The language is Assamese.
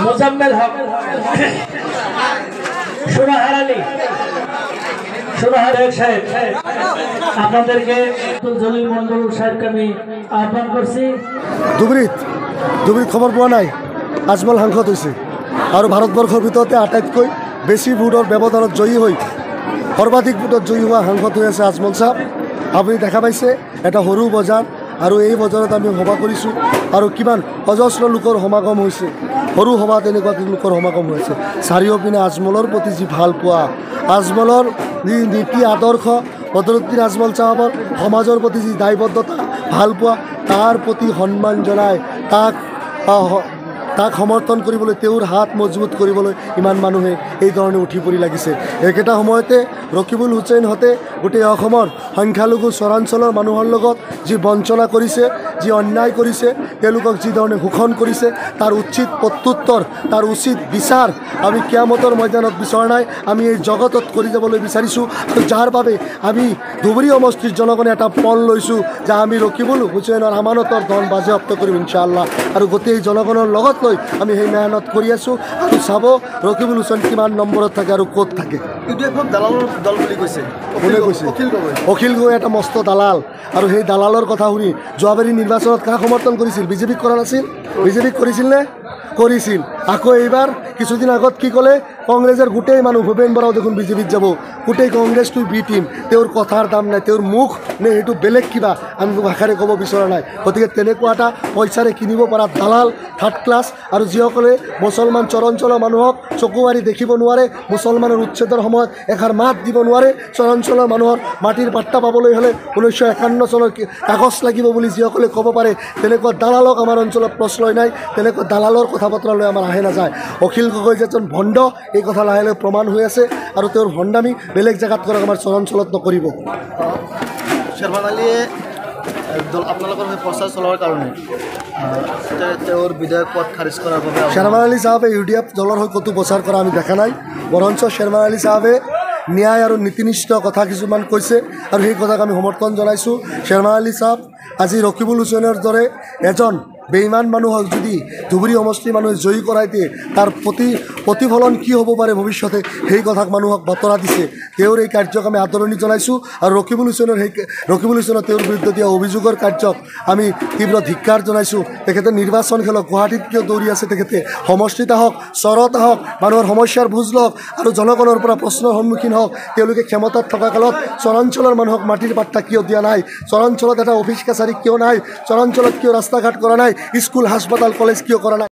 মোজাম্মেল হক, সোনাহাৰ আলী, সোনাহাৰ সাহেব, আপনাদেৰকে জলিল মন্ডল সাহেবকে আমি আহ্বান কৰছি। ধুবুৰীত খবৰ পোৱা নাই, আজমল সাংসদ হৈছে আৰু ভাৰতবৰ্ষৰ ভিতৰতে আটাইতকৈ বেছি ভোটৰ ব্যৱধানত জয়ী হৈ সৰ্বাধিক ভোটত জয়ী হোৱা সাংসদ হৈ আছে আজমল চাহাব। আপুনি দেখা পাইছে এটা সৰু বজাৰ, আৰু এই বজাৰত আমি সভা কৰিছোঁ আৰু কিমান অজস্ৰ লোকৰ সমাগম হৈছে। সৰু সভাত এনেকুৱা লোকৰ সমাগম হৈছে। চাৰিওপিনে আজমলৰ প্ৰতি যি ভাল পোৱা, আজমলৰ যি নীতি আদৰ্শ, বদৰুদ্দিন আজমল চাহাবৰ সমাজৰ প্ৰতি যি দায়বদ্ধতা, ভাল পোৱা, তাৰ প্ৰতি সন্মান জনাই তাক সমৰ্থন কৰিবলৈ, তেওঁৰ হাত মজবুত কৰিবলৈ ইমান মানুহে এই ধৰণে উঠি পৰি লাগিছে। একেটা সময়তে ৰকিবুল হুছেইনহঁতে গোটেই অসমৰ সংখ্যালঘু চৰাঞ্চলৰ মানুহৰ লগত যি বঞ্চনা কৰিছে, যি অন্যায় কৰিছে, তেওঁলোকক যি ধৰণে শোষণ কৰিছে, তাৰ উচিত প্ৰত্যুত্তৰ, তাৰ উচিত বিচাৰ আমি কিয়ামতৰ ময়দানত বিচৰা নাই, আমি এই জগতত কৰি যাবলৈ বিচাৰিছোঁ। আৰু যাৰ বাবে আমি ধুবুৰী সমষ্টিৰ জনগণে এটা পণ লৈছোঁ যে আমি ৰকিবুল হুছেইনৰ আমানতৰ ধন বাজেয়াপ্ত কৰিম ইনশাআল্লাহ। আৰু গোটেই জনগণৰ লগত লৈ আমি সেই মেহনত কৰি আছোঁ। আৰু চাব ৰকিবুল হুছেইন কিমান নম্বৰত থাকে আৰু ক'ত থাকে। দালালৰ দল বুলি কৈছে, কোনে কৈছে? অখিল গগৈ এটা মস্ত দালাল। আৰু সেই দালালৰ কথা শুনি যোৱাবাৰী নিৰ্বাচনত কাক সমৰ্থন কৰিছিল? বিজেপিক কৰা নাছিল? বিজেপিক কৰিছিল নে? কৰিছিল। আকৌ এইবাৰ কিছুদিন আগত কি ক'লে? কংগ্ৰেছৰ গোটেই মানুহ, ভূপেন বৰাও দেখোন বিজেপিত যাব, গোটেই কংগ্ৰেছটো বি টিম। তেওঁৰ কথাৰ দাম নাই, তেওঁৰ মুখ নে সেইটো বেলেগ কিবা আমি ভাষাৰে ক'ব বিচৰা নাই। গতিকে তেনেকুৱা এটা পইচাৰে কিনিব পৰা দালাল, থাৰ্ড ক্লাছ। আৰু যিসকলে মুছলমান চৰাঞ্চলৰ মানুহক চকু মাৰি দেখিব নোৱাৰে, মুছলমানৰ উচ্ছেদৰ সময়ত এষাৰ মাত দিব নোৱাৰে, চৰাঞ্চলৰ মানুহৰ মাটিৰ পাট্টা পাবলৈ হ'লে 1951 চনৰ কাগজ লাগিব বুলি যিসকলে ক'ব পাৰে, তেনেকুৱা দালালক আমাৰ অঞ্চলত প্ৰশ্ৰয় নাই। তেনেকুৱা দালালৰ কথা বতৰা লৈ আমাৰ আহে নাযায়। অখিল গগৈ যে এজন ভণ্ড, এই কথা লাহে লাহে প্ৰমাণ হৈ আছে। আৰু তেওঁৰ ভণ্ডামি বেলেগ জেগাত কৰক, আমাৰ চৰাঞ্চলত নকৰিব। শ্বেৰমান আলীয়ে আপোনালোকৰ হৈ প্ৰচাৰ চলোৱাৰ কাৰণে তেওঁৰ বিধায়ক পদ খাৰিজ কৰাৰ বাবে শ্বেৰমান আলী চাহাবে UDF দলৰ হৈ ক'তো প্ৰচাৰ কৰা আমি দেখা নাই। বৰঞ্চ শ্বেৰমান আলী চাহাবে ন্যায় আৰু নীতিনিষ্ঠ কথা কিছুমান কৈছে, আৰু সেই কথাক আমি সমৰ্থন জনাইছোঁ। শ্বেৰমান আলী চাহাব আজি ৰকিবুল হুছেইনৰ দৰে এজন বেইমান মানুহক যদি ধুবুৰী সমষ্টিৰ মানুহে জয়ী কৰাই দিয়ে, তাৰ প্ৰতিফলন কি হ'ব পাৰে ভৱিষ্যতে, সেই কথাক মানুহক বতৰা দিছে। তেওঁৰ এই কাৰ্যক আমি আদৰণি জনাইছোঁ। আৰু ৰকিবুল হুছেইনৰ তেওঁৰ বিৰুদ্ধে দিয়া অভিযোগৰ কাৰ্যক আমি তীব্ৰ ধিক্কাৰ জনাইছোঁ। তেখেতে নিৰ্বাচন খেলক, গুৱাহাটীত কিয় দৌৰি আছে, তেখেতে সমষ্টিত আহক, চৰত আহক, মানুহৰ সমস্যাৰ বুজ লওক আৰু জনগণৰ পৰা প্ৰশ্নৰ সন্মুখীন হওক। তেওঁলোকে ক্ষমতাত থকা কালত চৰাঞ্চলৰ মানুহক মাটিৰ পাট্টা কিয় দিয়া নাই? চৰাঞ্চলত এটা অফিচ কাছাৰী কিয় নাই? চৰাঞ্চলত কিয় ৰাস্তা ঘাট কৰা নাই? স্কুল, হাস্পাতাল, কলেজ কিয় কৰা নাই?